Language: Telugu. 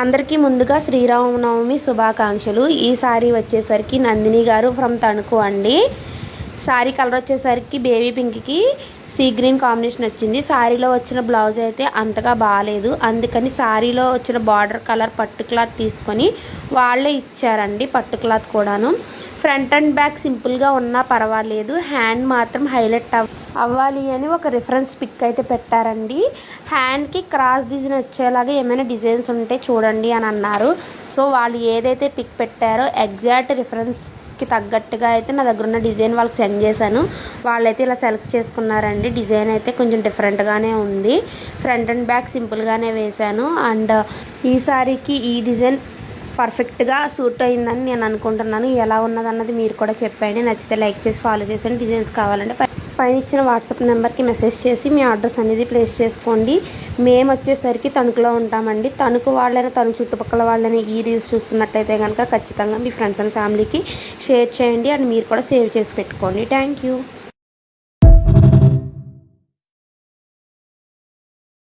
అందరికీ ముందుగా శ్రీరామనవమి శుభాకాంక్షలు. ఈ సారీ వచ్చేసరికి నందిని గారు ఫ్రమ్ తణుకు అండి. సారీ కలర్ వచ్చేసరికి బేబీ పింక్కి సీ గ్రీన్ కాంబినేషన్ వచ్చింది. సారీలో వచ్చిన బ్లౌజ్ అయితే అంతగా బాగాలేదు, అందుకని సారీలో వచ్చిన బార్డర్ కలర్ పట్టు క్లాత్ తీసుకొని వాళ్ళే ఇచ్చారండి. పట్టు క్లాత్ కూడాను ఫ్రంట్ అండ్ బ్యాక్ సింపుల్గా ఉన్నా పర్వాలేదు, హ్యాండ్ మాత్రం హైలైట్ అవ్వాలి అని ఒక రిఫరెన్స్ పిక్ అయితే పెట్టారండి. హ్యాండ్కి క్రాస్ డిజైన్ వచ్చేలాగా ఏమైనా డిజైన్స్ ఉంటే చూడండి అని అన్నారు. సో వాళ్ళు ఏదైతే పిక్ పెట్టారో ఎగ్జాక్ట్ రిఫరెన్స్కి తగ్గట్టుగా అయితే నా దగ్గర ఉన్న డిజైన్ వాళ్ళకి సెండ్ చేశాను. వాళ్ళైతే ఇలా సెలెక్ట్ చేసుకున్నారండి. డిజైన్ అయితే కొంచెం డిఫరెంట్గానే ఉంది. ఫ్రంట్ అండ్ బ్యాక్ సింపుల్గానే వేశాను. అండ్ ఈ సారీకి ఈ డిజైన్ పర్ఫెక్ట్గా సూట్ అయిందని నేను అనుకుంటున్నాను. ఎలా ఉన్నదన్నది మీరు కూడా చెప్పండి. నచ్చితే లైక్ చేసి ఫాలో చేసండి. డిజైన్స్ కావాలంటే పైన ఇచ్చిన వాట్సాప్ నెంబర్కి మెసేజ్ చేసి మీ అడ్రస్ అనేది ప్లేస్ చేసుకోండి. మేము వచ్చేసరికి తణుకులో ఉంటామండి. తణుకు వాళ్ళైనా తణుకు చుట్టుపక్కల వాళ్ళని ఈ రీల్స్ చూస్తున్నట్టయితే కనుక ఖచ్చితంగా మీ ఫ్రెండ్స్ అండ్ ఫ్యామిలీకి షేర్ చేయండి. అండ్ మీరు కూడా సేవ్ చేసి పెట్టుకోండి. Thank you.